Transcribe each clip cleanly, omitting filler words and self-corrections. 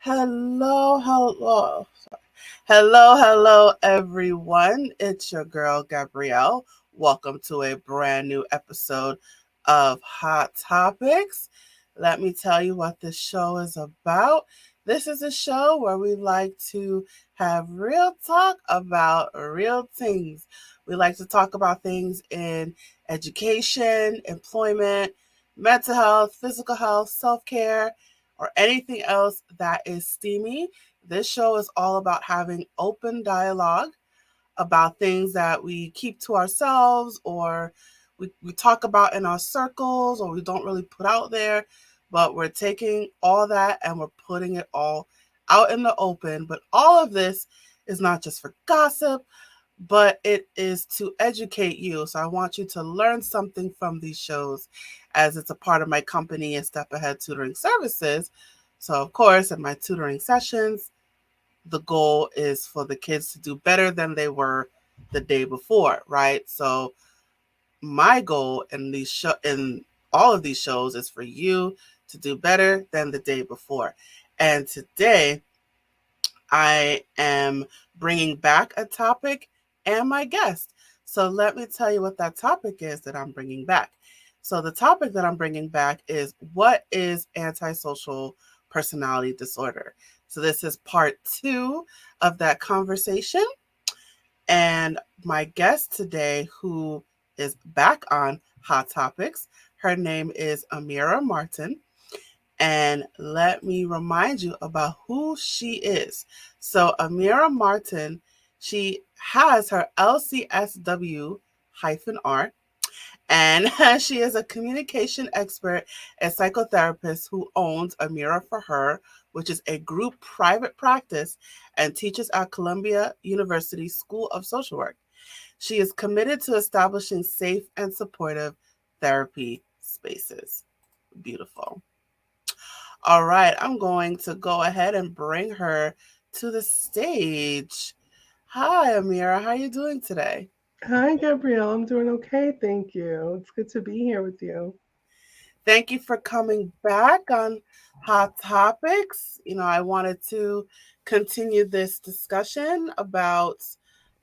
Hello, hello. Hello, everyone. It's your girl, Gabrielle. Welcome to a brand new episode of Hot Topics. Let me tell you what this show is about. This is a show where we like to have real talk about real things. We like to talk about things in education, employment, mental health, physical health, self care, or anything else that is steamy. This show is all about having open dialogue about things that we keep to ourselves or we talk about in our circles or we don't really put out there. But we're taking all that and we're putting it all out in the open. But all of this is not just for gossip, but it is to educate you. So I want you to learn something from these shows as it's a part of my company and Step Ahead Tutoring Services. So, of course, in my tutoring sessions, the goal is for the kids to do better than they were the day before, right? So, my goal in all of these shows is for you to do better than the day before. And today, I am bringing back a topic and my guest. So let me tell you what that topic is that I'm bringing back. So the topic that I'm bringing back is what is antisocial personality disorder? So this is part 2 of that conversation. And my guest today, who is back on Hot Topics, her name is Amira Martin. And let me remind you about who she is. So, Amira Martin, she has her LCSW-R, and she is a communication expert and psychotherapist who owns Amira for Her, which is a group private practice and teaches at Columbia University School of Social Work. She is committed to establishing safe and supportive therapy spaces. Beautiful. All right, I'm going to go ahead and bring her to the stage. Hi, Amira. How are you doing today? Hi, Gabrielle. I'm doing okay. Thank you. It's good to be here with you. Thank you for coming back on Hot Topics. I wanted to continue this discussion about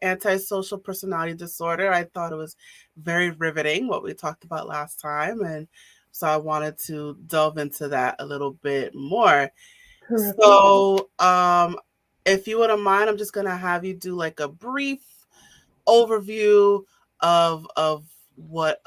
antisocial personality disorder. I thought it was very riveting what we talked about last time. And so I wanted to delve into that a little bit more. Terrific. So, if you wouldn't mind, I'm just gonna have you do like a brief overview of what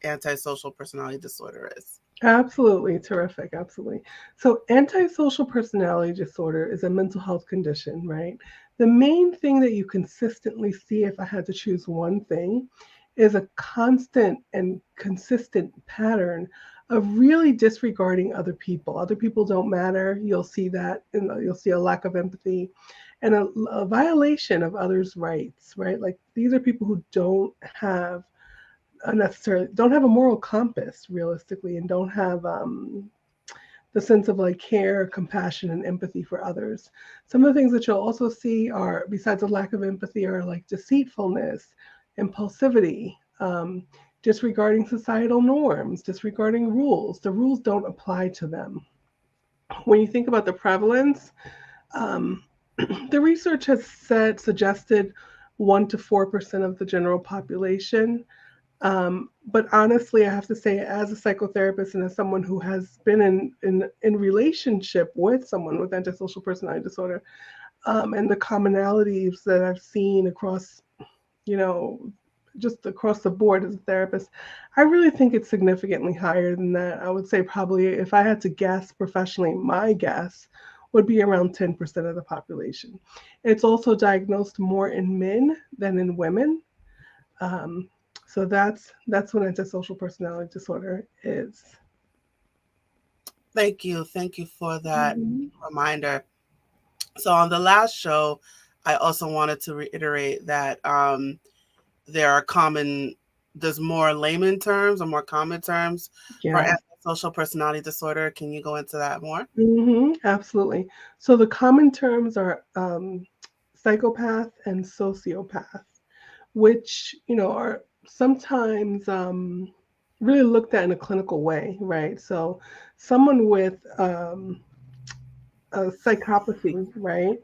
antisocial personality disorder is. Absolutely terrific. Absolutely. So, antisocial personality disorder is a mental health condition, right? The main thing that you consistently see, if I had to choose one thing, is a constant and consistent pattern of really disregarding other people. Other people don't matter. You'll see that, and you'll see a lack of empathy and a violation of others' rights, right? Like these are people who don't have a moral compass realistically, and don't have the sense of like care, compassion, and empathy for others. Some of the things that you'll also see are, besides a lack of empathy, are like deceitfulness, impulsivity, disregarding societal norms, disregarding rules. The rules don't apply to them. When you think about the prevalence, um, the research has suggested 1 to 4% of the general population. But honestly, I have to say, as a psychotherapist and as someone who has been in relationship with someone with antisocial personality disorder, and the commonalities that I've seen across, you know, just across the board as a therapist, I really think it's significantly higher than that. I would say probably, if I had to guess professionally, my guess would be around 10% of the population. It's also diagnosed more in men than in women. Um, so that's what antisocial personality disorder is. Thank you for that Mhm. reminder. So on the last show, I also wanted to reiterate that there are common there's more layman terms or more common terms for Yes. antisocial personality disorder. Can you go into that more? Absolutely. So the common terms are psychopath and sociopath, which are sometimes really looked at in a clinical way, right? So someone with psychopathy, right?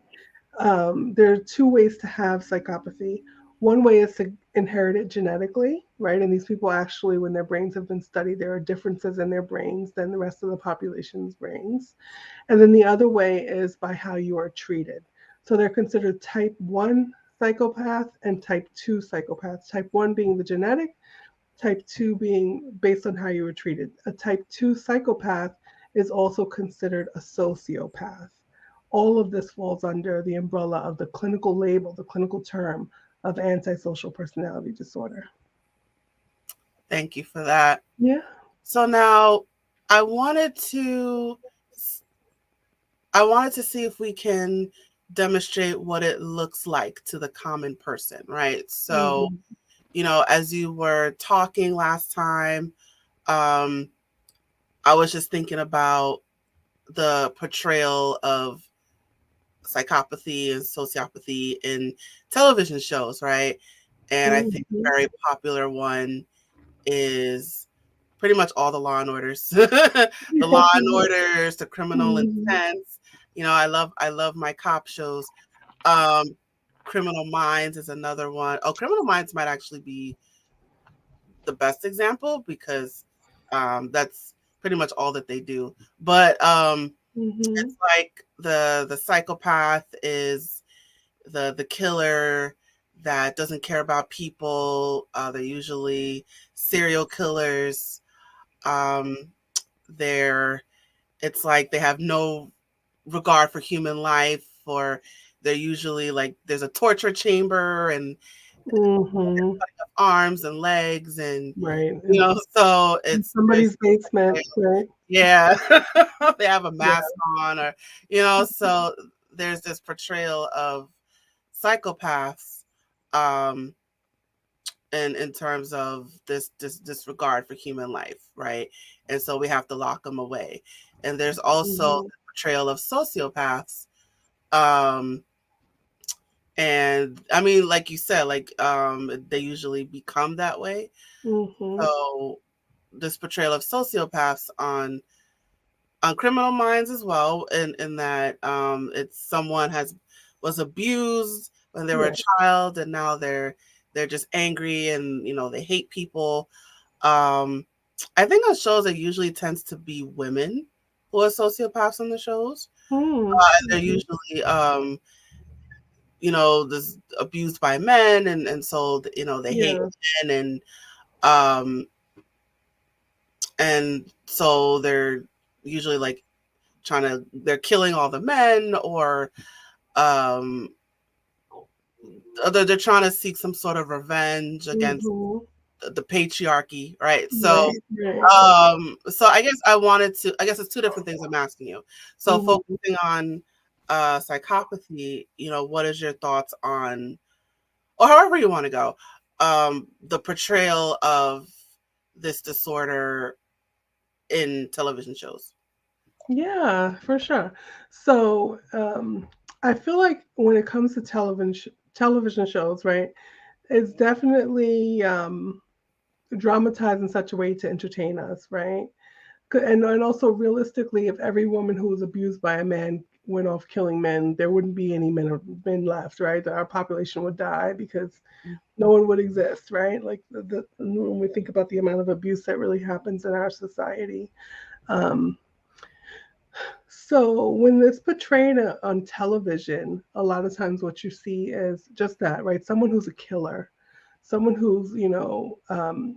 There are two ways to have psychopathy. One way is to inherit it genetically, right? And these people actually, when their brains have been studied, there are differences in their brains than the rest of the population's brains. And then the other way is by how you are treated. So they're considered type 1 psychopath and type 2 psychopath. Type 1 being the genetic, type 2 being based on how you were treated. A type 2 psychopath is also considered a sociopath. All of this falls under the umbrella of the clinical label, the clinical term of antisocial personality disorder. Thank you for that. Yeah. So now I wanted to I wanted to see if we can demonstrate what it looks like to the common person, right? So, Mm-hmm. as you were talking last time, um, I was just thinking about the portrayal of psychopathy and sociopathy in television shows, right? And I think a Mm-hmm. very popular one is pretty much all the Law and Orders, the Law and Orders, the Criminal Mm-hmm. Intent. I love my cop shows. Um, Criminal Minds is another one. Oh, Criminal Minds might actually be the best example because that's pretty much all that they do. But Mm-hmm. it's like the psychopath is the killer that doesn't care about people. They're usually serial killers. Um, they're it's like they have no regard for human life, or they're usually like there's a torture chamber and Mm-hmm. arms and legs and Right. so In there's somebody's basement, right? yeah they have a Yeah. mask on, or so there's this portrayal of psychopaths um in terms of this disregard for human life, right? And so we have to lock them away. And there's also Mm-hmm. the portrayal of sociopaths. Um, and I mean, like you said, like they usually become that way. Mm-hmm. So this portrayal of sociopaths on Criminal Minds as well, in that it's someone has was abused when they were Yeah. a child, and now they're just angry and they hate people. Um, I think on shows it usually tends to be women who are sociopaths on the shows. They're Mm-hmm. usually this abused by men, and so they hate Yeah. men, um and so they're usually like they're killing all the men, or um they're trying to seek some sort of revenge against Mm-hmm. the patriarchy, right? So Right. Right. so I guess it's two different things I'm asking you. So Mm-hmm. focusing on psychopathy, what is your thoughts on, or however you want to go, the portrayal of this disorder in television shows? Yeah, for sure. So, I feel like when it comes to television shows, right, it's definitely dramatized in such a way to entertain us, right? And also realistically, if every woman who was abused by a man went off killing men, there wouldn't be any men left, right? Our population would die because no one would exist, right? Like when we think about the amount of abuse that really happens in our society. Um, So when it's portrayed on television, a lot of times what you see is just that, right? Someone who's a killer, someone who's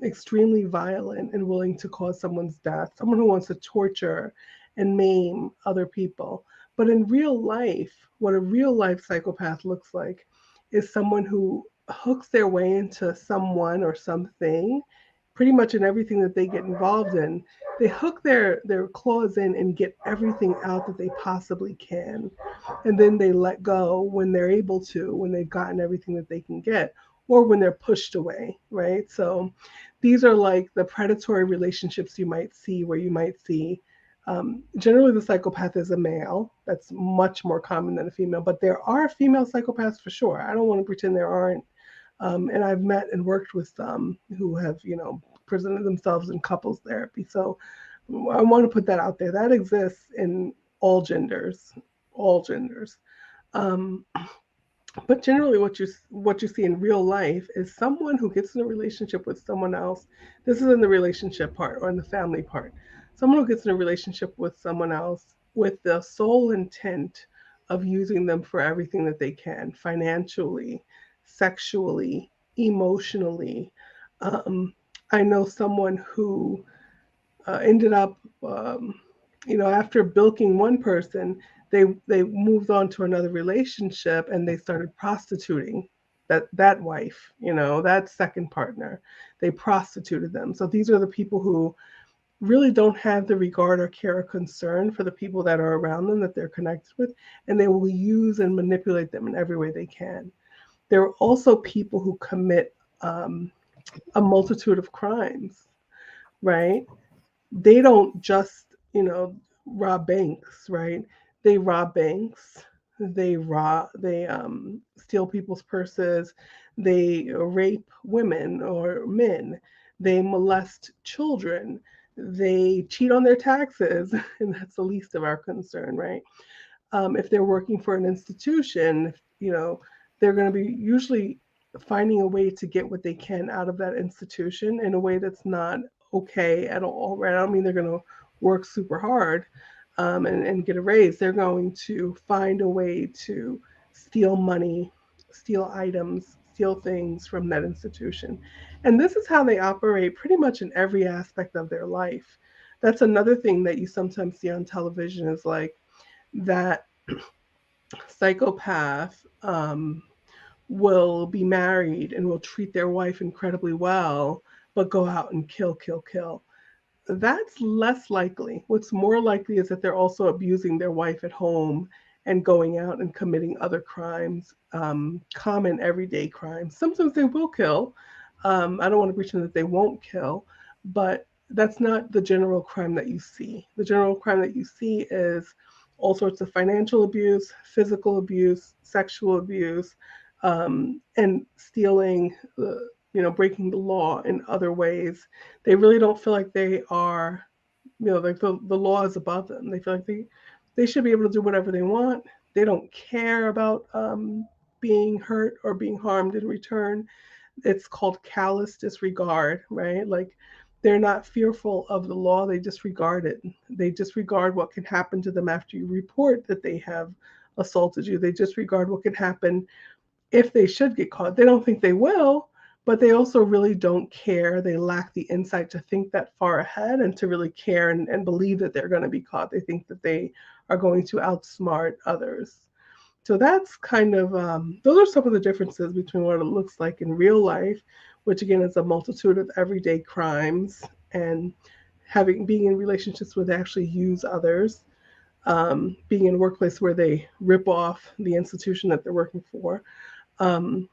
extremely violent and willing to cause someone's death, someone who wants to torture and maim other people. But in real life, what a real life psychopath looks like is someone who hooks their way into someone or something pretty much in everything that they get involved in. They hook their claws in and get everything out that they possibly can, and then they let go when they're able to, when they've gotten everything that they can get, or when they're pushed away, right? So these are like the predatory relationships you might see, where you might see generally the psychopath is a male. That's much more common than a female, but there are female psychopaths for sure. I don't want to pretend there aren't. And I've met and worked with some who have, presented themselves in couples therapy. So I want to put that out there. That exists in all genders. all genders. Um, but generally, what you see in real life is someone who gets in a relationship with someone else. This is in the relationship part or in the family part. Someone who gets in a relationship with someone else with the sole intent of using them for everything that they can, financially, sexually, emotionally. Um, I know someone who ended up, um, after bilking one person, they moved on to another relationship and they started prostituting that wife, that second partner. They prostituted them. So these are the people who really don't have the regard or care or concern for the people that are around them that they're connected with, and they will use and manipulate them in every way they can. There are also people who commit a multitude of crimes, right? They don't just, rob banks, right? They rob banks, they steal people's purses, they rape women or men, they molest children, they cheat on their taxes, and that's the least of our concern, right? If they're working for an institution, they're going to be usually finding a way to get what they can out of that institution in a way that's not okay at all, right? I don't mean they're going to work super hard and get a raise. They're going to find a way to steal money, steal items, steal things from that institution. And this is how they operate pretty much in every aspect of their life. That's another thing that you sometimes see on television is like that psychopath will be married and will treat their wife incredibly well, but go out and kill, kill, kill. That's less likely. What's more likely is that they're also abusing their wife at home and going out and committing other crimes, common everyday crimes. Sometimes they will kill. I don't want to pretend that they won't kill, but that's not the general crime that you see. The general crime that you see is all sorts of financial abuse, physical abuse, sexual abuse, and stealing, breaking the law in other ways. They really don't feel like they are, like the law is above them. They feel like they should be able to do whatever they want. They don't care about being hurt or being harmed in return. It's called callous disregard, right? Like they're not fearful of the law, they disregard it. They disregard what can happen to them after you report that they have assaulted you. They disregard what can happen if they should get caught. They don't think they will, but they also really don't care. They lack the insight to think that far ahead and to really care and believe that they're going to be caught. They think that they are going to outsmart others. So that's kind of, those are some of the differences between what it looks like in real life, which again is a multitude of everyday crimes, and being in relationships where they actually use others, being in a workplace where they rip off the institution that they're working for, um,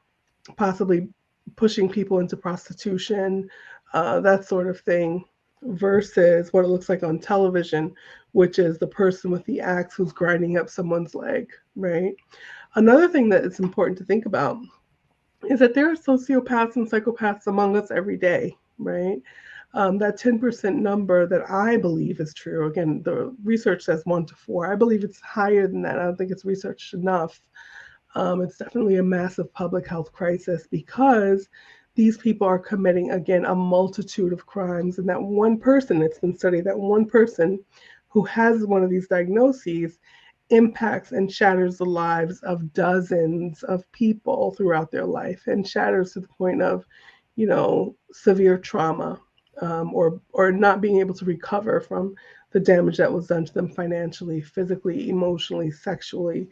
possibly pushing people into prostitution, that sort of thing, versus what it looks like on television, which is the person with the axe who's grinding up someone's leg, right? Another thing that is important to think about is that there are sociopaths and psychopaths among us every day, right? That 10% number that I believe is true. Again, the research says 1 to 4. I believe it's higher than that. I don't think it's researched enough. It's definitely a massive public health crisis because these people are committing, again, a multitude of crimes. And that one person, it's been studied, that one person who has one of these diagnoses impacts and shatters the lives of dozens of people throughout their life, and shatters to the point of, severe trauma, or not being able to recover from the damage that was done to them financially, physically, emotionally, sexually,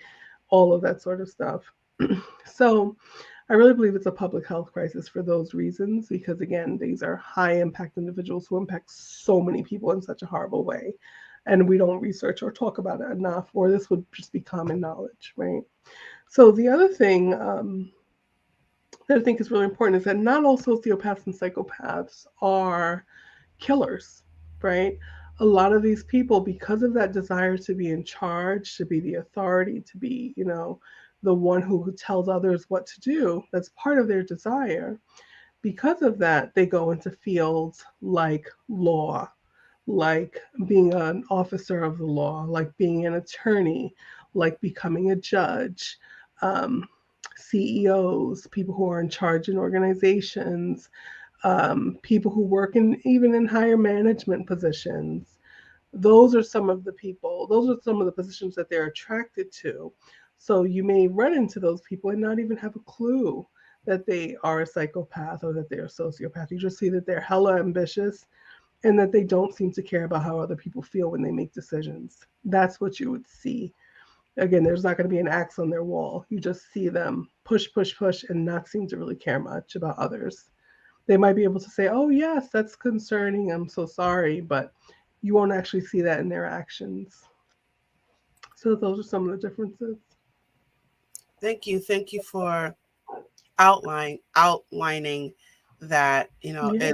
all of that sort of stuff. So I really believe it's a public health crisis for those reasons, because again, these are high impact individuals who impact so many people in such a horrible way. And we don't research or talk about it enough, or this would just be common knowledge, right? So the other thing that I think is really important is that not all sociopaths and psychopaths are killers, right? A lot of these people, because of that desire to be in charge, to be the authority, to be, the one who tells others what to do, that's part of their desire. Because of that, they go into fields like law, like being an officer of the law, like being an attorney, like becoming a judge, um, CEOs, people who are in charge in organizations, people who work in even in higher management positions. Those are some of the people, those are some of the positions that they're attracted to. So you may run into those people and not even have a clue that they are a psychopath or that they're a sociopath. You just see that they're hella ambitious and that they don't seem to care about how other people feel when they make decisions. That's what you would see. Again, there's not going to be an axe on their wall. You just see them push, push, push, and not seem to really care much about others. They might be able to say, oh, yes, that's concerning. I'm so sorry. But you won't actually see that in their actions. So those are some of the differences. Thank you. Thank you for outlining that. Yeah.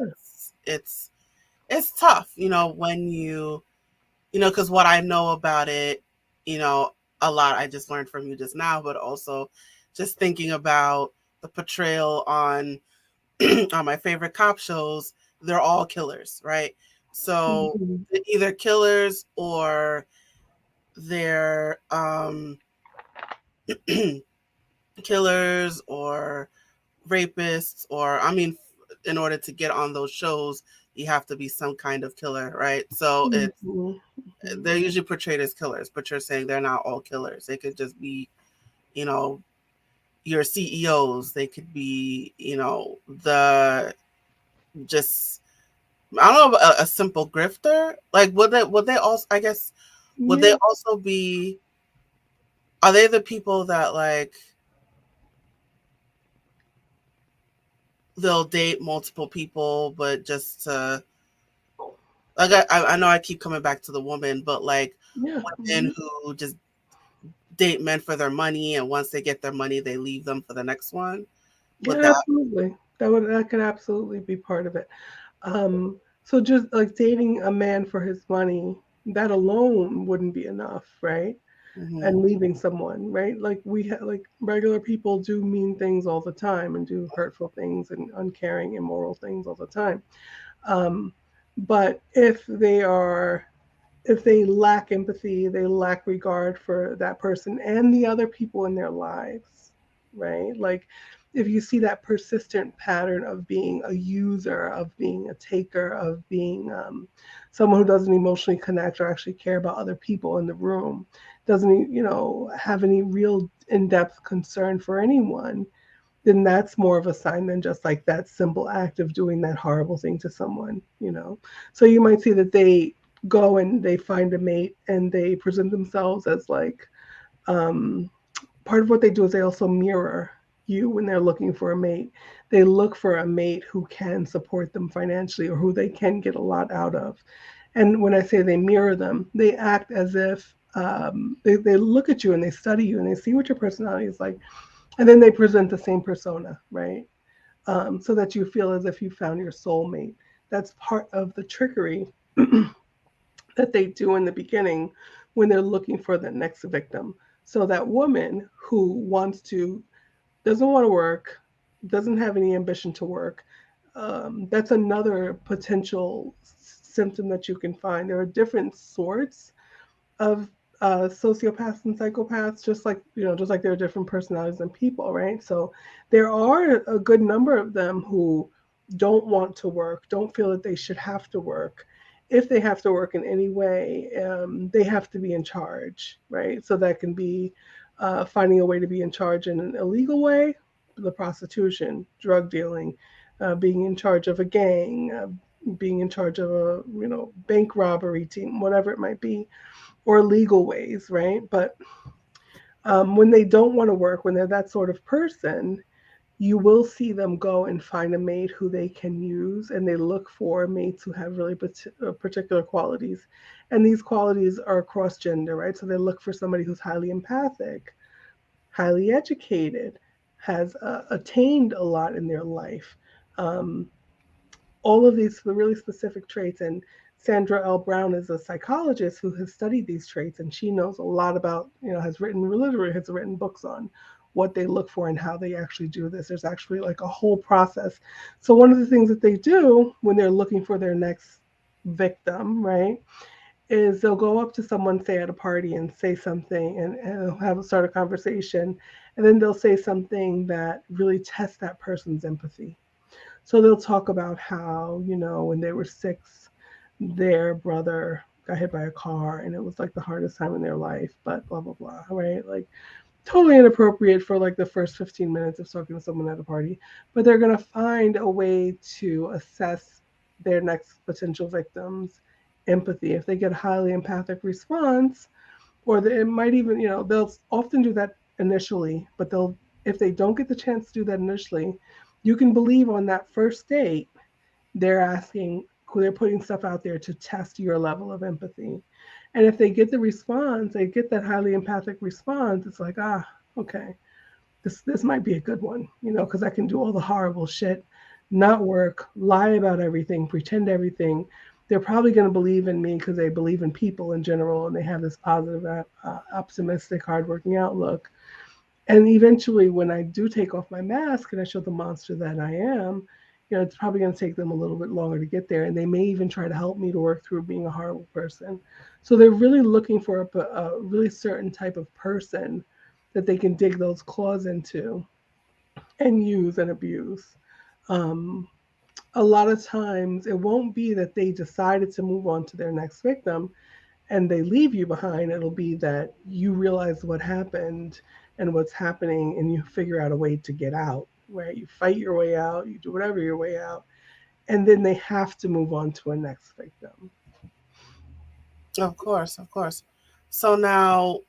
It's tough, when because what I know about it, you know, a lot I just learned from you just now, but also just thinking about the portrayal on on my favorite cop shows, they're all killers, right? So Mm-hmm. either killers or they're killers or rapists, or I mean, in order to get on those shows, you have to be some kind of killer, right? So Mm-hmm. they're usually portrayed as killers, but you're saying they're not all killers. They could just be, you know, your CEOs. They could be, the just I don't know, a simple grifter. Like would they also, I guess, would they Yeah. also be? Are they the people that like they'll date multiple people, but just to like I know I keep coming back to the woman, but like Yeah. women Mm-hmm. who just date men for their money, and once they get their money, they leave them for the next one. Would Yeah, that? absolutely. That could absolutely be part of it. Um, so just like dating a man for his money, that alone wouldn't be enough, right? Mm-hmm. And leaving someone, right? Like like regular people do mean things all the time and do hurtful things and uncaring, immoral things all the time. Um, but if they lack empathy, they lack regard for that person and the other people in their lives, right? Like if you see that persistent pattern of being a user, of being a taker, of being someone who doesn't emotionally connect or actually care about other people in the room, doesn't, have any real in depth concern for anyone, then that's more of a sign than just like that simple act of doing that horrible thing to someone. So you might see that they go and they find a mate and they present themselves as like um, part of what they do is they also mirror you when they're looking for a mate. They look for a mate who can support them financially or who they can get a lot out of. And when I say they mirror them, they act as if they look at you and they study you and they see what your personality is like, and then they present the same persona, right? So that you feel as if you found your soulmate. That's part of the trickery that they do in the beginning when they're looking for the next victim. So that woman who doesn't want to work, doesn't have any ambition to work, that's another potential symptom that you can find. There are different sorts of sociopaths and psychopaths, just like there are different personalities and people, right? So there are a good number of them who don't want to work, don't feel that they should have to work. If they have to work in any way, they have to be in charge, right? So that can be finding a way to be in charge in an illegal way, the prostitution, drug dealing, being in charge of a gang, being in charge of a bank robbery team, whatever it might be, or legal ways, right? But when they don't want to work, when they're that sort of person, you will see them go and find a mate who they can use, and they look for mates who have really particular qualities. And these qualities are cross gender, right? So they look for somebody who's highly empathic, highly educated, has attained a lot in their life. Um, all of these really specific traits. And Sandra L. Brown is a psychologist who has studied these traits, and she knows a lot about, has written books on what they look for and how they actually do this. There's actually like a whole process. So one of the things that they do when they're looking for their next victim, right, is they'll go up to someone, say at a party, and say something, and they'll have start a conversation, and then they'll say something that really tests that person's empathy. So they'll talk about how, when they were 6, their brother got hit by a car and it was like the hardest time in their life, but blah blah blah, right? Like totally inappropriate for like the first 15 minutes of talking to someone at a party, but they're going to find a way to assess their next potential victims empathy. If they get a highly empathic response, or it might even, they'll often do that initially, but they'll, if they don't get the chance to do that initially, you can believe on that first date they're asking, they're putting stuff out there to test your level of empathy. And if they get the response, they get that highly empathic response, it's like, okay, this might be a good one, because I can do all the horrible shit, not work, lie about everything, pretend everything. They're probably going to believe in me because they believe in people in general and they have this positive, optimistic, hardworking outlook. And eventually, when I do take off my mask and I show the monster that I am, it's probably going to take them a little bit longer to get there. And they may even try to help me to work through being a horrible person. So they're really looking for a really certain type of person that they can dig those claws into and use and abuse. Um, a lot of times, it won't be that they decided to move on to their next victim and they leave you behind. It'll be that you realize what happened and what's happening and you figure out a way to get out, right? You fight your way out, you do whatever your way out, and then they have to move on to a next victim. Of course, of course. So now,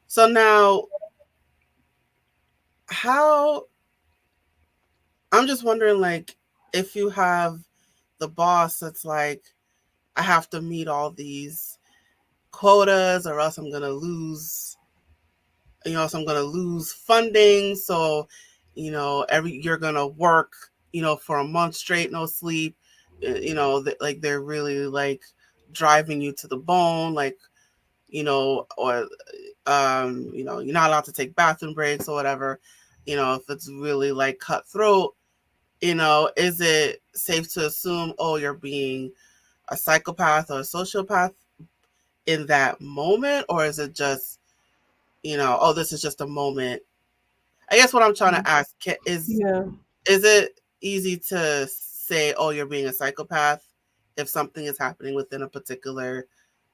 so now, how? I'm just wondering, like, if you have the boss that's like, I have to meet all these quotas, or else I'm gonna lose. So I'm gonna lose funding. So, every you're gonna work, for a month straight, no sleep. Like they're really like driving you to the bone, like, or you're not allowed to take bathroom breaks or whatever. If it's really like cutthroat, is it safe to assume, oh, you're being a psychopath or a sociopath in that moment, or is it just, oh, this is just a moment? I guess what I'm trying to ask Yeah, is it easy to say, oh, you're being a psychopath if something is happening within a particular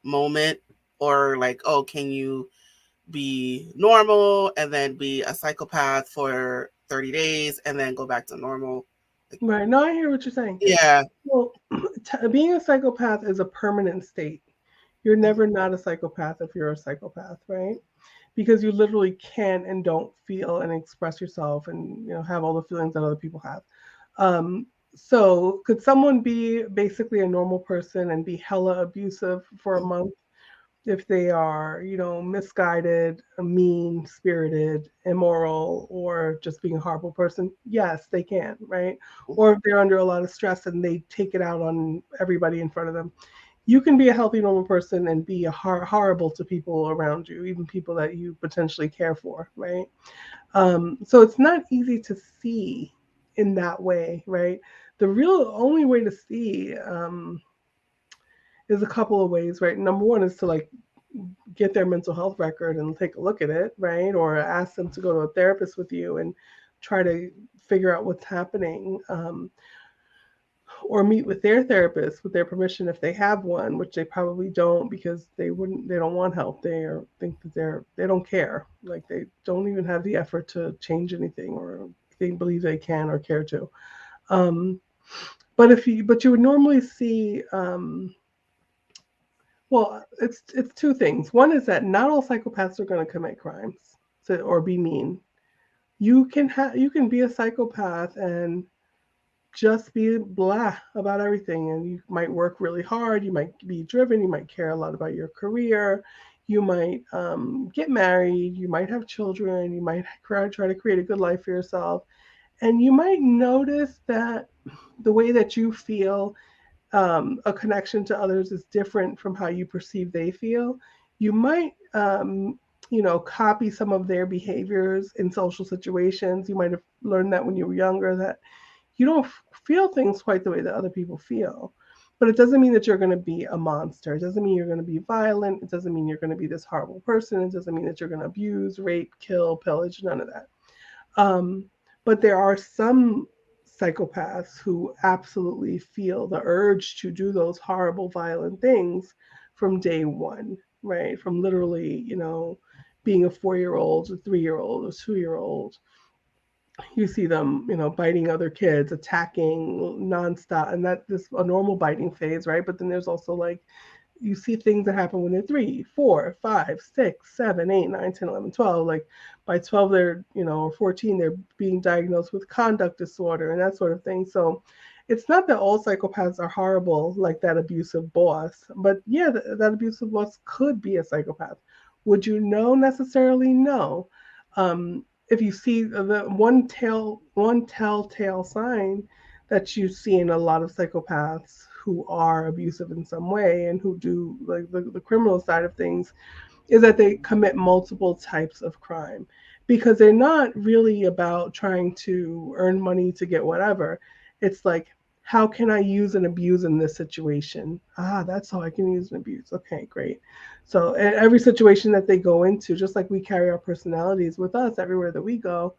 moment, or like, oh, can you be normal and then be a psychopath for 30 days and then go back to normal? Like, right. No, I hear what you're saying. yeah. Well, being a psychopath is a permanent state. You're never not a psychopath if you're a psychopath, right? Because you literally can and don't feel and express yourself and have all the feelings that other people have. Um, so could someone be basically a normal person and be hella abusive for a month if they are, misguided, mean spirited, immoral, or just being a horrible person? Yes, they can, right? Or if they're under a lot of stress and they take it out on everybody in front of them. You can be a healthy, normal person and be horrible to people around you, even people that you potentially care for, right? So it's not easy to see in that way, right? The real only way to see is a couple of ways, right? Number one is to like get their mental health record and take a look at it, right? Or ask them to go to a therapist with you and try to figure out what's happening. Or meet with their therapist with their permission if they have one, which they probably don't because they don't want help. Think that they don't care. Like they don't even have the effort to change anything or they believe they can or care to. Um, but you would normally see well, it's two things. One is that not all psychopaths are going to commit crimes or be mean. You can be a psychopath and just be blah about everything, and you might work really hard, you might be driven, you might care a lot about your career, you might get married, you might have children, you might try to create a good life for yourself, and you might notice that the way that you feel a connection to others is different from how you perceive they feel. You might copy some of their behaviors in social situations. You might have learned that when you were younger, that you don't feel things quite the way that other people feel. But it doesn't mean that you're going to be a monster. It doesn't mean you're going to be violent. It doesn't mean you're going to be this horrible person. It doesn't mean that you're going to abuse, rape, kill, pillage, none of that. Um, but there are some psychopaths who absolutely feel the urge to do those horrible, violent things from day one, right? From literally, being a 4 year old, a 3 year old, a 2 year old. You see them, biting other kids, attacking nonstop, and that is a normal biting phase, right? But then there's also like you see things that happen when they're 3, 4, 5, 6, 7, 8, 9, 10, 11, 12. Like by 12, they're, or 14, they're being diagnosed with conduct disorder and that sort of thing. So it's not that all psychopaths are horrible, like that abusive boss, but yeah, that abusive boss could be a psychopath. Would you know necessarily? No. If you see the one telltale sign that you see in a lot of psychopaths who are abusive in some way and who do like the criminal side of things is that they commit multiple types of crime because they're not really about trying to earn money to get whatever. It's like, how can I use and abuse in this situation? Ah, that's how I can use and abuse. Okay, great. So, in every situation that they go into, just like we carry our personalities with us everywhere that we go,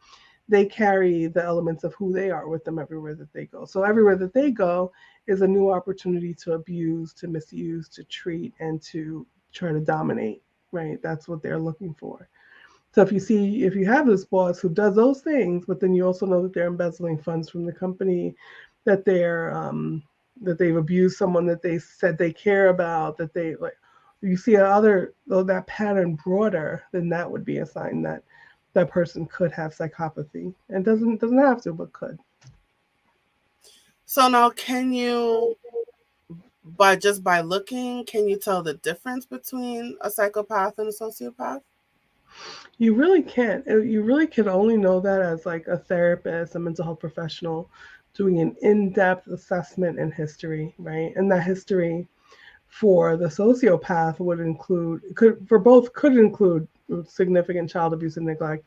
they carry the elements of who they are with them everywhere that they go. So, everywhere that they go is a new opportunity to abuse, to misuse, to treat, and to try to dominate, right? That's what they're looking for. So if you have this boss who does those things, but then you also know that they're embezzling funds from the company, that that they've abused someone that they said they care about, that they like, you see other though that pattern broader, then that would be a sign that that person could have psychopathy, and doesn't have to, but could. So now, can you, by looking, can you tell the difference between a psychopath and a sociopath? You really can't. You really can only know that as like a therapist, a mental health professional, doing an in-depth assessment and history, right? And that history for the sociopath would include could include significant child abuse and neglect,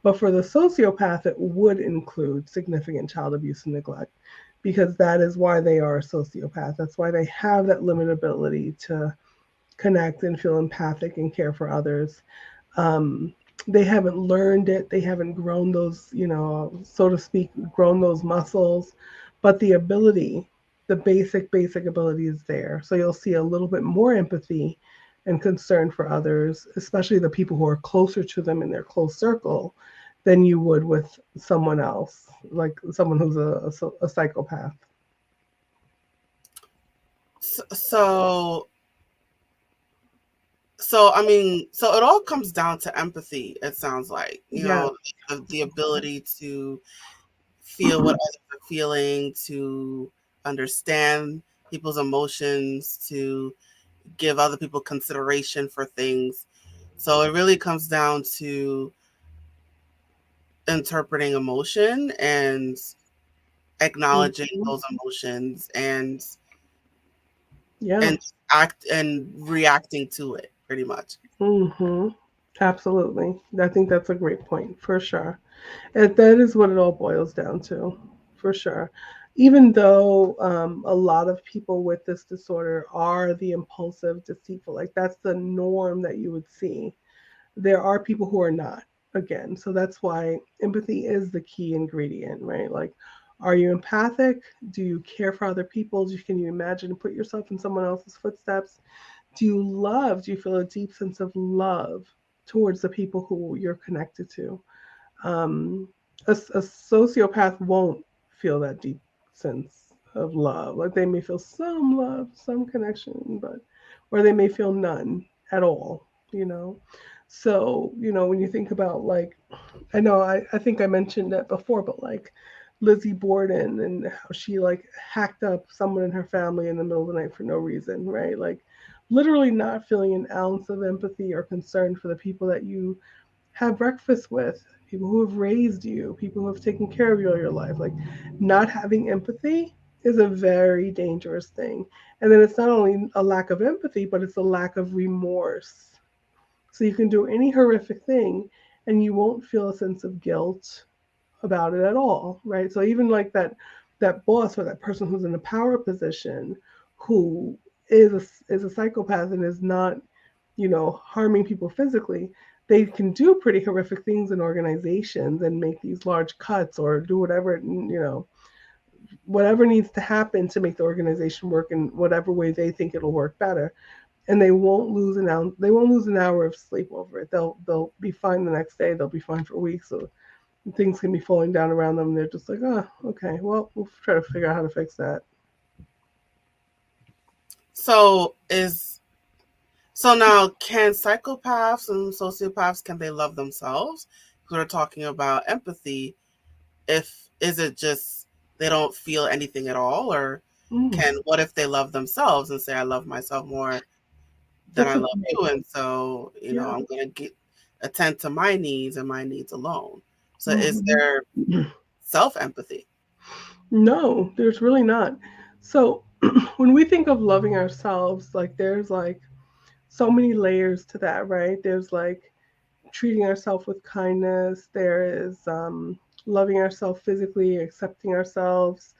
but for the sociopath it would include significant child abuse and neglect because that is why they are a sociopath. That's why they have that limited ability to connect and feel empathic and care for others. um, they haven't learned it. They haven't grown those, so to speak, grown those muscles, but the ability, the basic ability is there. So you'll see a little bit more empathy and concern for others, especially the people who are closer to them in their close circle, than you would with someone else, like someone who's a psychopath. So, so I mean, so it all comes down to empathy. It sounds like, Yeah. the ability to feel what others are feeling, to understand people's emotions, to give other people consideration for things. So it really comes down to interpreting emotion and acknowledging Mhm. those emotions, Yeah. and act and reacting to it pretty much. Hmm. Absolutely. I think that's a great point for sure. And that is what it all boils down to, for sure. Even though a lot of people with this disorder are the impulsive, deceitful, like that's the norm that you would see, there are people who are not, again. So that's why empathy is the key ingredient, right? Like, are you empathic? Do you care for other people? Can you imagine and put yourself in someone else's footsteps? Do you love? Do you feel a deep sense of love towards the people who you're connected to? um, a sociopath won't feel that deep sense of love. Like they may feel some love, some connection, but or they may feel none at all. You know, so when you think about like, I know I think I mentioned that before, but like Lizzie Borden and how she like hacked up someone in her family in the middle of the night for no reason, right? Like literally not feeling an ounce of empathy or concern for the people that you have breakfast with, people who have raised you, people who have taken care of you all your life. Like not having empathy is a very dangerous thing. And then it's not only a lack of empathy, but it's a lack of remorse. So you can do any horrific thing and you won't feel a sense of guilt about it at all, right? So even like that boss or that person who's in a power position who is a psychopath and is not, harming people physically, they can do pretty horrific things in organizations and make these large cuts or do whatever needs to happen to make the organization work in whatever way they think it'll work better. And they won't lose an hour of sleep over it. They'll be fine the next day. They'll be fine for weeks. So things can be falling down around them. And they're just like, oh, okay, well, we'll try to figure out how to fix that. So is so now can psychopaths and sociopaths, can they love themselves? Because we're talking about empathy. If is it just they don't feel anything at all, or Mm, can what if they love themselves and say I love myself more than that's I a love you, and so yeah. I'm gonna get attend to my needs and my needs alone. So is Hmm. there self empathy? No, there's really not. So when we think of loving ourselves, like there's like so many layers to that, right? There's like treating ourselves with kindness. There is loving ourselves physically, accepting ourselves.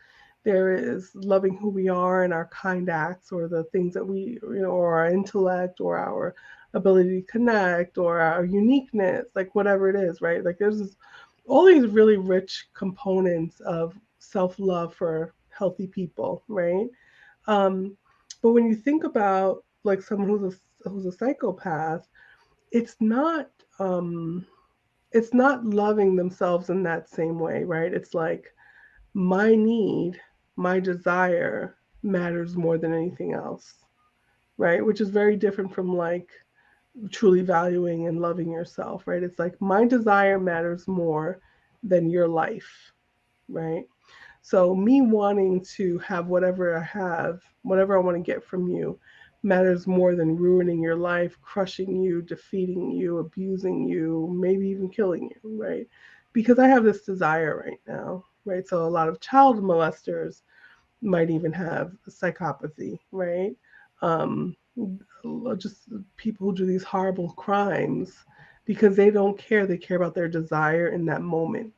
There is loving who we are and our kind acts or the things that or our intellect or our ability to connect or our uniqueness, like whatever it is, right? Like all these really rich components of self love for healthy people, right? Um, but when you think about like someone who's a psychopath, it's not um it's not loving themselves in that same way, right? It's like my need, my desire matters more than anything else, right? Which is very different from like truly valuing and loving yourself, right? It's like my desire matters more than your life, right? So me wanting to have whatever I have, whatever I want to get from you, matters more than ruining your life, crushing you, defeating you, abusing you, maybe even killing you, right? Because I have this desire right now, right? So a lot of child molesters might even have psychopathy, right? Um, just people who do these horrible crimes because they don't care. They care about their desire in that moment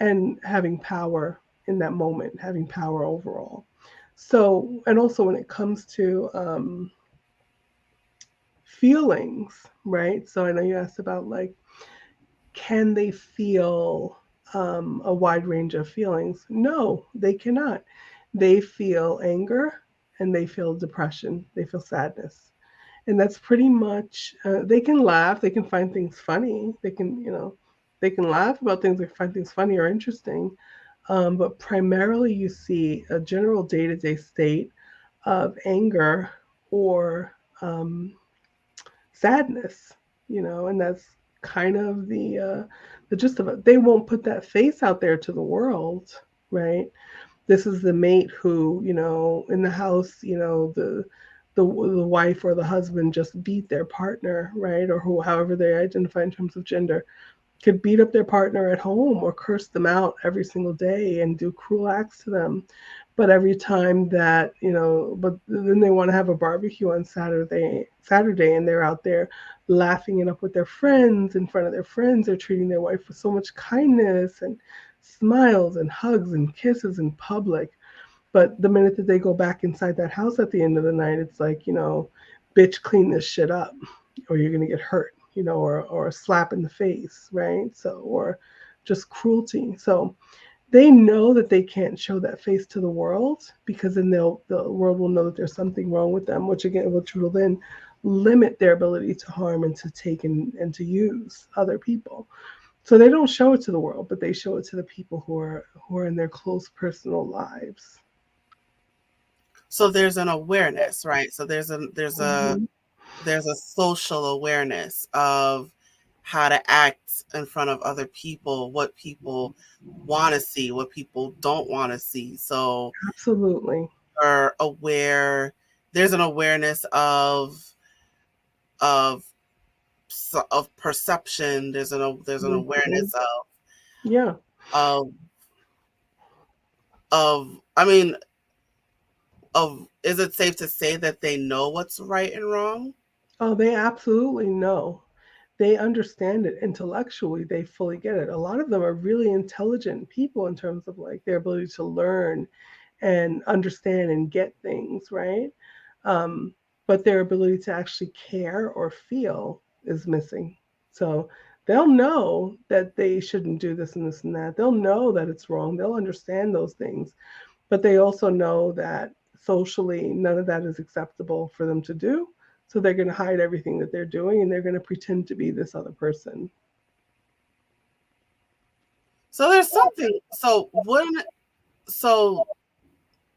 and having power in that moment, having power overall. So, and also when it comes to feelings, right? So I know you asked about like, can they feel a wide range of feelings? No, they cannot. They feel anger and they feel depression, they feel sadness. And that's pretty much, they can laugh, they can find things funny, they can laugh about things, they find things funny or interesting. But primarily, you see a general day to day state of anger or sadness, and that's kind of the gist of it. They won't put that face out there to the world, right? This is the mate who, in the house, the wife or the husband just beat their partner, right? Or however they identify in terms of gender, could beat up their partner at home or curse them out every single day and do cruel acts to them. But every time that, but then they want to have a barbecue on Saturday, and they're out there laughing it up with their friends in front of their friends. They're treating their wife with so much kindness and smiles and hugs and kisses in public. But the minute that they go back inside that house at the end of the night, it's like, bitch, clean this shit up or you're going to get hurt, or a slap in the face, right? So, or just cruelty. So they know that they can't show that face to the world because then the world will know that there's something wrong with them, which will then limit their ability to harm and to take and to use other people. So they don't show it to the world, but they show it to the people who are in their close personal lives. So there's an awareness, right? So Mm-hmm. there's a social awareness of how to act in front of other people, what people want to see, what people don't want to see. So Absolutely. are aware. There's an awareness of of perception. There's an Mm-hmm. awareness Yeah. of of I mean of is it safe to say that they know what's right and wrong? Oh, they absolutely know. They understand it intellectually. They fully get it. A lot of them are really intelligent people in terms of like their ability to learn and understand and get things, right? Um, but their ability to actually care or feel is missing. So they'll know that they shouldn't do this and this and that. They'll know that it's wrong. They'll understand those things. But they also know that socially, none of that is acceptable for them to do. So they're going to hide everything that they're doing and they're going to pretend to be this other person. So there's something. So when so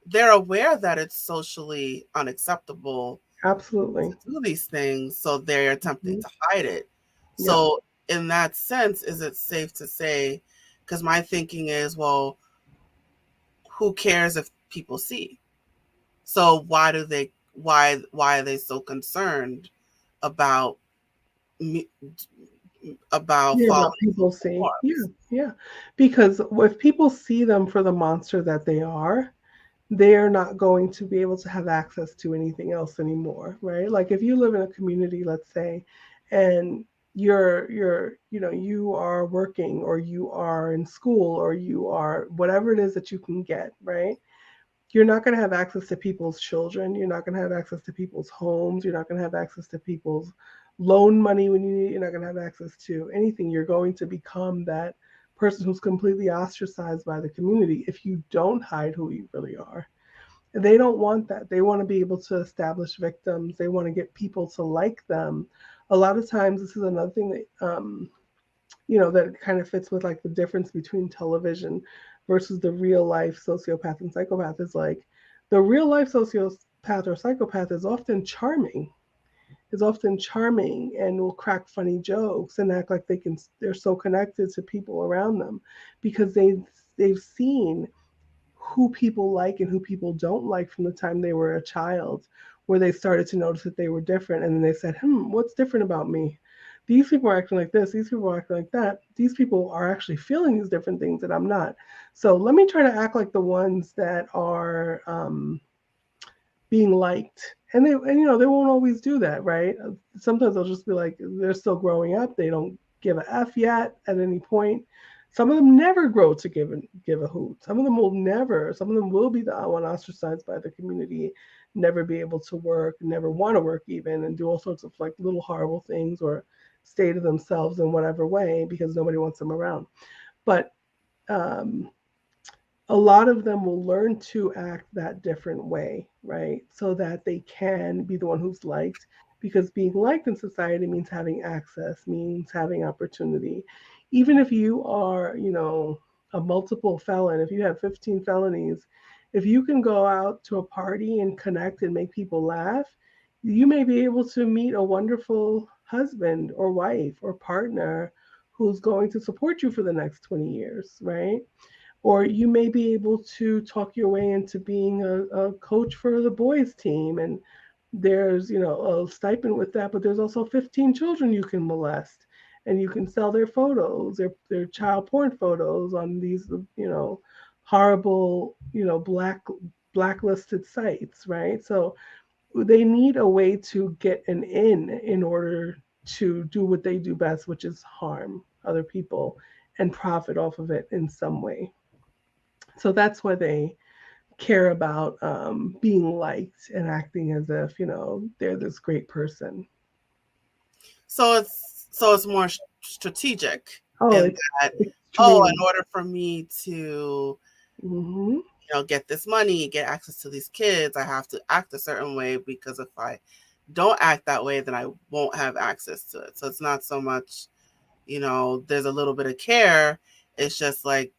they're aware that it's socially unacceptable Absolutely. to do these things, so they're attempting Hmm. to hide it. Yep. So in that sense, is it safe to say? Because my thinking is, well, who cares if people see? So why do they? Why are they so concerned about me, about Yeah, about following people social see. Yeah, norms? yeah. Because if people see them for the monster that they are, they're not going to be able to have access to anything else anymore, right? Like if you live in a community, let's say, and you are working or you are in school or you are whatever it is that you can get, right? You're not going to have access to people's children. You're not going to have access to people's homes. You're not going to have access to people's loan money when you need it. You're not going to have access to anything. You're going to become that person who's completely ostracized by the community if you don't hide who you really are. They don't want that. They want to be able to establish victims. They want to get people to like them. A lot of times, this is another thing that that kind of fits with like the difference between television versus the real life sociopath and psychopath is like the real life sociopath or psychopath is often charming and will crack funny jokes and act like they're so connected to people around them because they've seen who people like and who people don't like from the time they were a child, where they started to notice that they were different. And then they said, what's different about me? These people are acting like this. These people are acting like that. These people are actually feeling these different things that I'm not. So let me try to act like the ones that are being liked. And they won't always do that, right? Sometimes they'll just be like they're still growing up. They don't give a f yet at any point. Some of them never grow to give a hoot. Some of them will never. Some of them will be the one ostracized by the community, never be able to work, never want to work even, and do all sorts of like little horrible things or stay to themselves in whatever way because nobody wants them around. But um, a lot of them will learn to act that different way, right? So that they can be the one who's liked. Because being liked in society means having access, means having opportunity. Even if you are, a multiple felon, if you have 15 felonies, if you can go out to a party and connect and make people laugh, you may be able to meet a wonderful husband or wife or partner who's going to support you for the next 20 years, right? Or you may be able to talk your way into being a coach for the boys team, and there's a stipend with that, but there's also 15 children you can molest, and you can sell their photos, their child porn photos on these horrible blacklisted sites, right? So they need a way to get an in order to do what they do best, which is harm other people and profit off of it in some way. So that's why they care about being liked and acting as if they're this great person. So it's more strategic Oh, in it's that, oh, in extreme. order for me to Hmm. get this money, get access to these kids, I have to act a certain way, because if I don't act that way, then I won't have access to it. So it's not so much, there's a little bit of care. It's just like,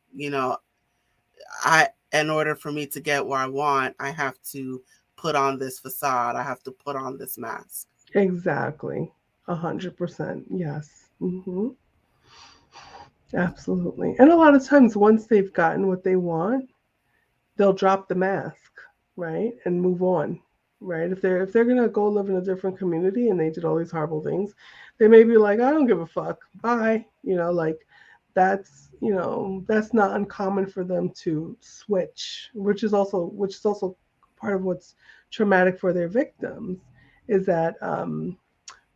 I in order for me to get where I want, I have to put on this facade. I have to put on this mask. Exactly. 100%. Yes. Hmm. Absolutely. And a lot of times, once they've gotten what they want, they'll drop the mask, right, and move on, right? If they're gonna go live in a different community and they did all these horrible things, they may be like, I don't give a fuck, bye. Like that's not uncommon for them to switch, which is also part of what's traumatic for their victims, is that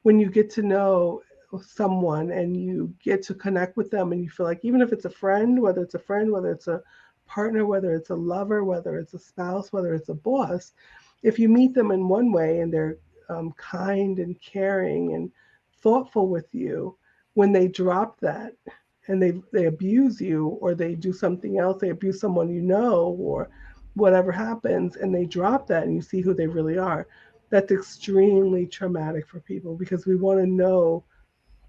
when you get to know someone and you get to connect with them and you feel like even if it's a friend, whether it's a partner, whether it's a lover, whether it's a spouse, whether it's a boss, if you meet them in one way and they're kind and caring and thoughtful with you, when they drop that and they abuse you or they do something else, they abuse someone you know or whatever happens, and they drop that and you see who they really are, that's extremely traumatic for people because we want to know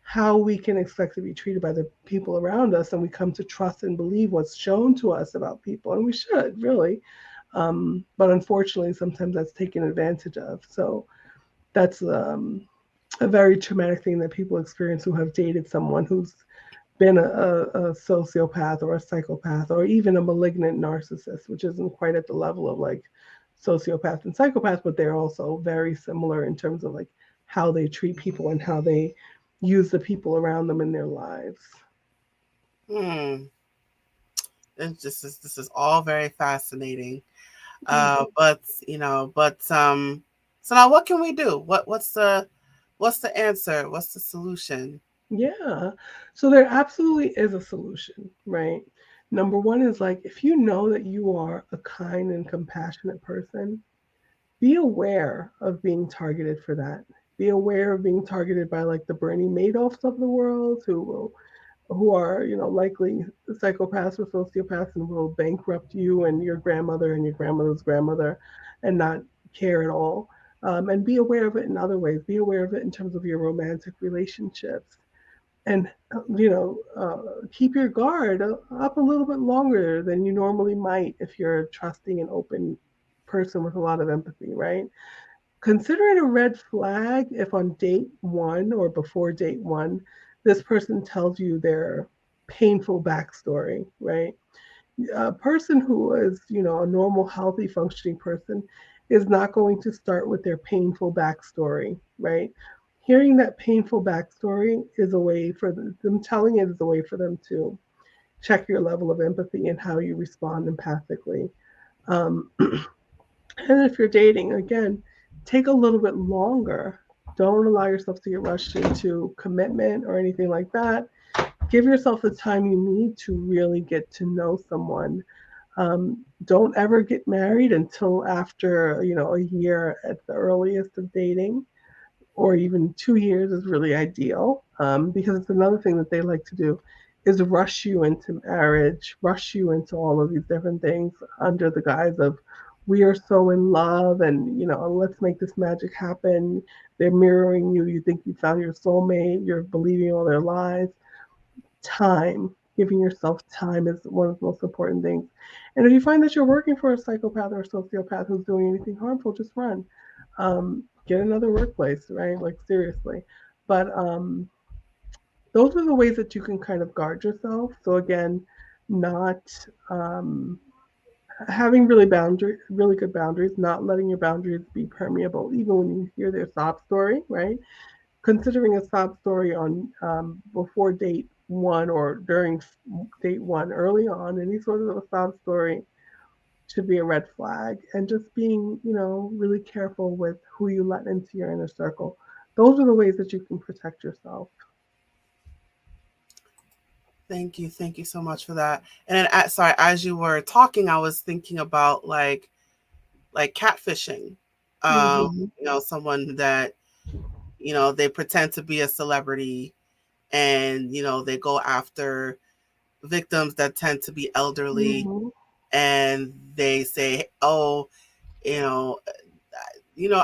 how we can expect to be treated by the people around us, and we come to trust and believe what's shown to us about people, and we should really, but unfortunately sometimes that's taken advantage of. So that's a very traumatic thing that people experience who have dated someone who's been a sociopath or a psychopath or even a malignant narcissist, which isn't quite at the level of like sociopath and psychopath, but they're also very similar in terms of like how they treat people and how they use the people around them in their lives. Hmm. This is all very fascinating. Mm. But so now what can we do? What's the answer? What's the solution? Yeah. So there absolutely is a solution, right? Number one is like if you know that you are a kind and compassionate person, be aware of being targeted for that. Be aware of being targeted by like the Bernie Madoffs of the world who are, likely psychopaths or sociopaths and will bankrupt you and your grandmother and your grandmother's grandmother and not care at all. And be aware of it in other ways. Be aware of it in terms of your romantic relationships and keep your guard up a little bit longer than you normally might if you're a trusting and open person with a lot of empathy, right? Consider it a red flag if on date one or before date one this person tells you their painful backstory, right? A person who is, a normal healthy functioning person is not going to start with their painful backstory, right? Hearing that painful backstory is a way for them telling it is a way for them to check your level of empathy and how you respond empathically. And if you're dating, again, take a little bit longer. Don't allow yourself to get rushed into commitment or anything like that. Give yourself the time you need to really get to know someone. Don't ever get married until after, a year at the earliest of dating, or even 2 years is really ideal, because it's another thing that they like to do is rush you into marriage, rush you into all of these different things under the guise of we are so in love and let's make this magic happen. They're mirroring you. You think you found your soulmate. You're believing all their lies. Time, giving yourself time is one of the most important things. And if you find that you're working for a psychopath or a sociopath who's doing anything harmful, just run. Get another workplace, right? Like seriously. But those are the ways that you can kind of guard yourself. So again, not um, having really good boundaries, not letting your boundaries be permeable, even when you hear their sob story, right? Considering a sob story on before date one or during date one, early on, any sort of a sob story should be a red flag. And just being, really careful with who you let into your inner circle. Those are the ways that you can protect yourself. Thank you so much for that. And then, sorry, as you were talking, I was thinking about like catfishing. Mm-hmm. Someone that they pretend to be a celebrity, and they go after victims that tend to be elderly, Mm-hmm. and they say, "Oh, you know,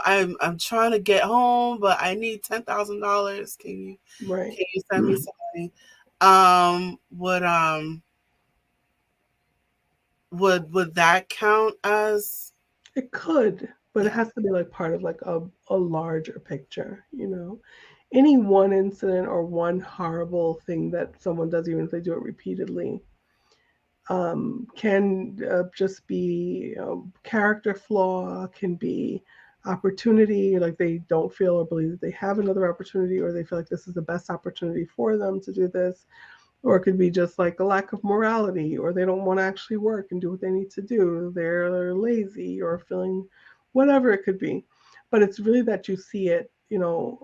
I'm trying to get home, but I need $10,000. Right. Can you send me some money?" Um, would um would that count as? It could, but Yeah. it has to be like part of like a larger picture. Any one incident or one horrible thing that someone does, even if they do it repeatedly, can just be character flaw, can be opportunity, like they don't feel or believe that they have another opportunity, or they feel like this is the best opportunity for them to do this, or it could be just like a lack of morality, or they don't want to actually work and do what they need to do. They're lazy or feeling whatever it could be. But it's really that you see it,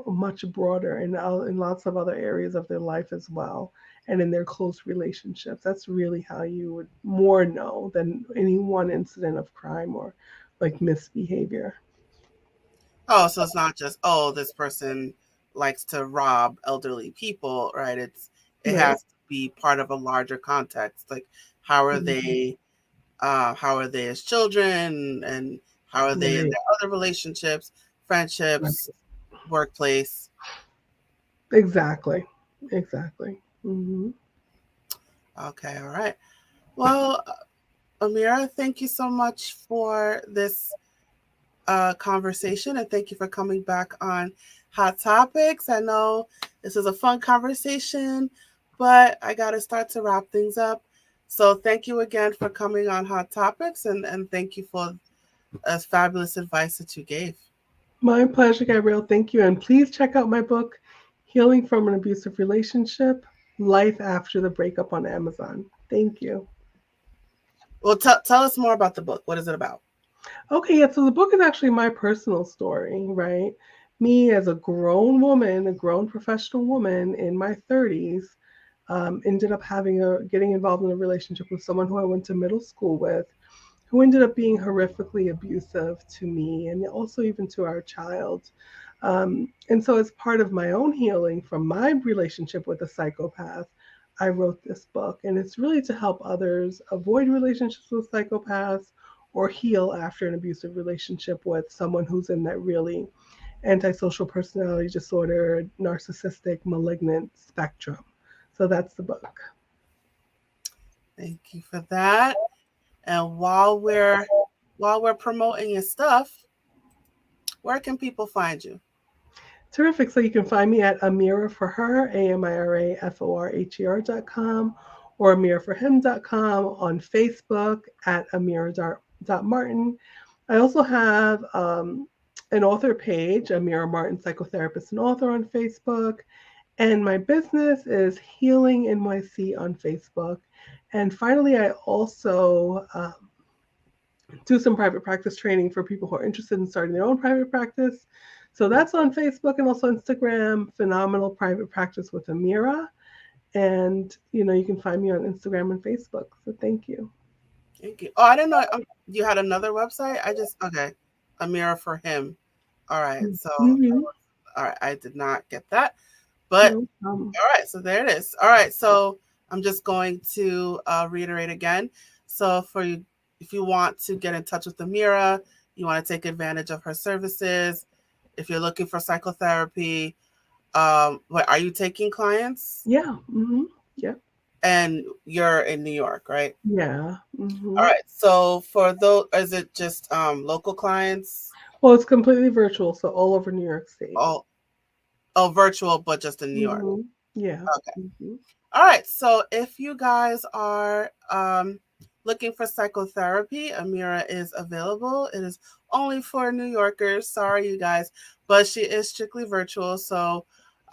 much broader in lots of other areas of their life as well. and in their close relationships. That's really how you would more know than any one incident of crime or like misbehavior. Oh, so it's not just, oh, this person likes to rob elderly people, right? It Right. has to be part of a larger context. Like how are Mhm. how are they as children, and how are they in Right. their other relationships, Right. friendships, workplace. Exactly. Exactly. Hmm. Okay, all right. Well, Amira, thank you so much for this conversation, and thank you for coming back on Hot Topics. I know this is a fun conversation, but I got to start to wrap things up. So thank you again for coming on Hot Topics, and thank you for fabulous advice that you gave. My pleasure, Gabrielle. Thank you. And please check out my book, Healing from an Abusive Relationship: Life After the Breakup, on Amazon. Thank you. Well, tell us more about the book. What is it about? Okay, yeah, so the book is actually my personal story, right? Me as a grown woman, a grown professional woman in my 30s, ended up getting involved in a relationship with someone who I went to middle school with, who ended up being horrifically abusive to me and also even to our child. And so, as part of my own healing from my relationship with a psychopath, I wrote this book. And it's really to help others avoid relationships with psychopaths or heal after an abusive relationship with someone who's in that really antisocial personality disorder, narcissistic, malignant spectrum. So, that's the book. Thank you for that. And while we're promoting your stuff, where can people find you? Terrific. So you can find me at Amira for her, AMIRAFORHER.com, or AmiraforHim.com, on Facebook at Amira.Martin. I also have an author page, Amira Martin, psychotherapist and author, on Facebook. And my business is Healing NYC on Facebook. And finally, I also do some private practice training for people who are interested in starting their own private practice. So that's on Facebook and also Instagram, Phenomenal Private Practice with Amira. And, you can find me on Instagram and Facebook. So thank you. Thank you. Oh, I didn't know you had another website. I just okay, a mirror for him. All right. So Mm-hmm. all right, I did not get that, but No problem. all right. So there it is. All right. So I'm just going to reiterate again. So for you, if you want to get in touch with Amira, you want to take advantage of her services. If you're looking for psychotherapy, what are you taking clients? Yeah. Mm-hmm. Yeah. And you're in New York, right? Yeah. All Mm-hmm. right. So for those, is it just local clients? Well, it's completely virtual, so all over New York State. All oh, virtual, but just in New York. Mm-hmm. Yeah. Okay. Mm-hmm. All right. So if you guys are looking for psychotherapy, Amira is available. It is only for New Yorkers. Sorry, you guys, but she is strictly virtual. So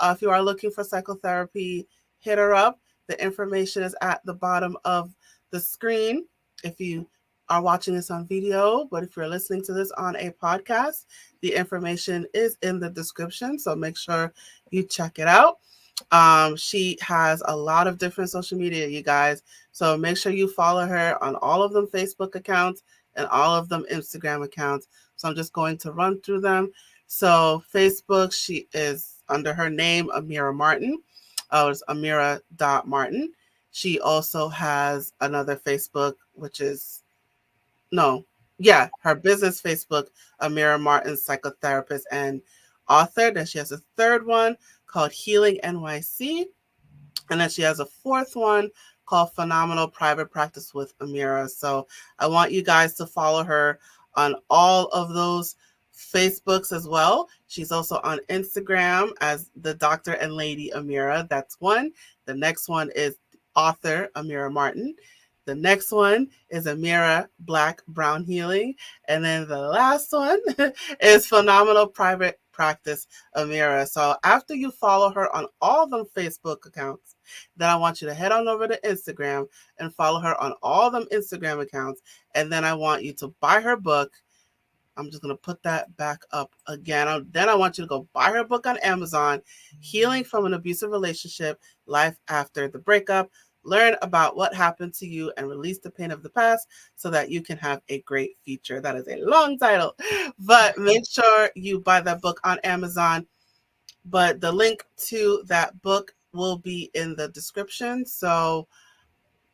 if you are looking for psychotherapy, hit her up. The information is at the bottom of the screen. If you are watching this on video, but if you're listening to this on a podcast, the information is in the description. So make sure you check it out. She has a lot of different social media, you guys. So make sure you follow her on all of them Facebook accounts and all of them Instagram accounts. So I'm just going to run through them. So Facebook, she is under her name, Amira Martin. It's Amira.Martin. She also has another Facebook, which is no, yeah, her business Facebook, Amira Martin, psychotherapist and author. Then she has a third one called Healing NYC. And then she has a fourth one called Phenomenal Private Practice with Amira. So I want you guys to follow her on all of those Facebooks as well. She's also on Instagram as the Dr. and Lady Amira. That's one. The next one is author Amira Martin. The next one is Amira Black Brown Healing. And then the last one is Phenomenal Private Practice Amira. So after you follow her on all them Facebook accounts, then I want you to head on over to Instagram and follow her on all them Instagram accounts. And then I want you to buy her book, I'm just going to put that back up again. Then I want you to go buy her book on Amazon, Healing from an Abusive Relationship, Life After the Breakup. Learn about what happened to you and release the pain of the past so that you can have a great future. That is a long title, but make sure you buy that book on Amazon. But the link to that book will be in the description. So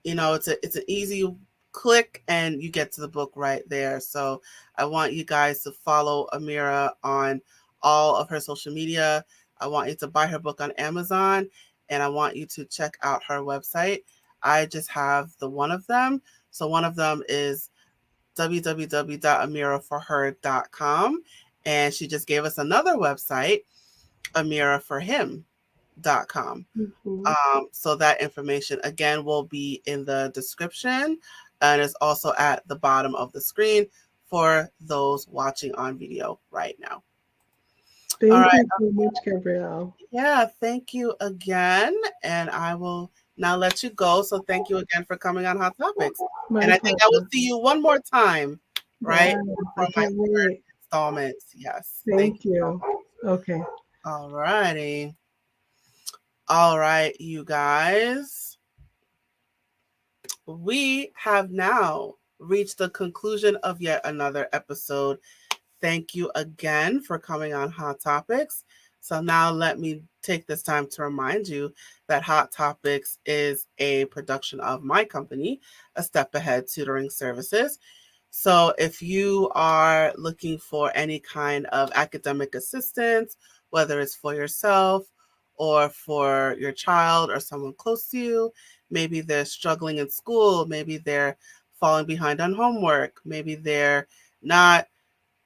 it's an easy click and you get to the book right there. So I want you guys to follow Amira on all of her social media. I want you to buy her book on Amazon, and I want you to check out her website. I just have the one of them. So one of them is www.amiraforher.com, and she just gave us another website, amiraforhim.com. Mm-hmm. So that information again will be in the description and is also at the bottom of the screen for those watching on video right now. All Thank right. you so much, Gabrielle. Yeah, thank you again. And I will now let you go. So thank you again for coming on Hot Topics. My And I think I will pleasure. see you one more time, right? Yes, For I my can't third wait. installment. Yes. Thank Thank you so you. Okay. much. All righty. All right, you guys. We have now reached the conclusion of yet another episode. Thank you again for coming on Hot Topics. So, now let me take this time to remind you that Hot Topics is a production of my company, A Step Ahead Tutoring Services. So, if you are looking for any kind of academic assistance, whether it's for yourself or for your child or someone close to you, maybe they're struggling in school, maybe they're falling behind on homework, maybe they're not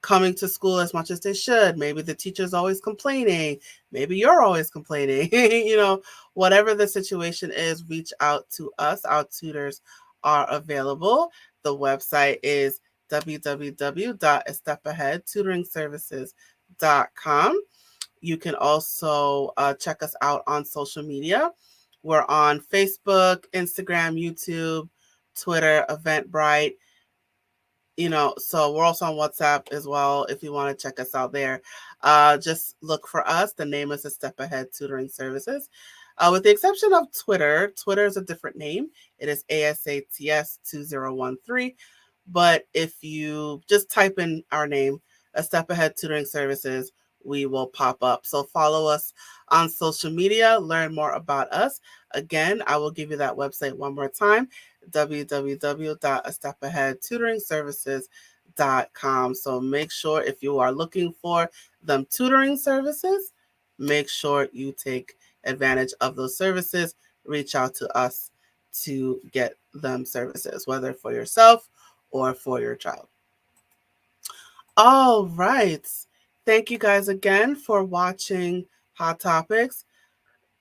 coming to school as much as they should. Maybe the teacher's always complaining. Maybe you're always complaining. Whatever the situation is, reach out to us. Our tutors are available. The website is www.estepaheadtutoringservices.com. You can also check us out on social media. We're on Facebook, Instagram, YouTube, Twitter, Eventbrite. So we're also on WhatsApp as well if you want to check us out there. Just look for us. The name is A Step Ahead Tutoring Services. With the exception of Twitter, Twitter is a different name. It is ASATS2013. But if you just type in our name, A Step Ahead Tutoring Services, we will pop up. So follow us on social media, learn more about us. Again, I will give you that website one more time, www.estepaheadtutoringservices.com. So make sure if you are looking for them tutoring services, make sure you take advantage of those services. Reach out to us to get them services, whether for yourself or for your child. All right. Thank you guys again for watching Hot Topics.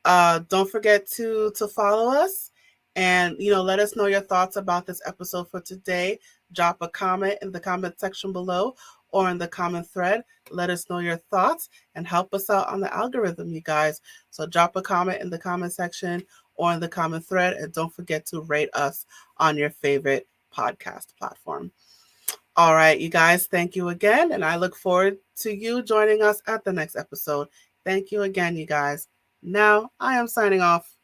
Don't forget to follow us and let us know your thoughts about this episode for today. Drop a comment in the comment section below or in the comment thread. Let us know your thoughts and help us out on the algorithm, you guys. So drop a comment in the comment section or in the comment thread, and don't forget to rate us on your favorite podcast platform. All right, you guys, thank you again, and I look forward to you joining us at the next episode. Thank you again, you guys. Now I am signing off.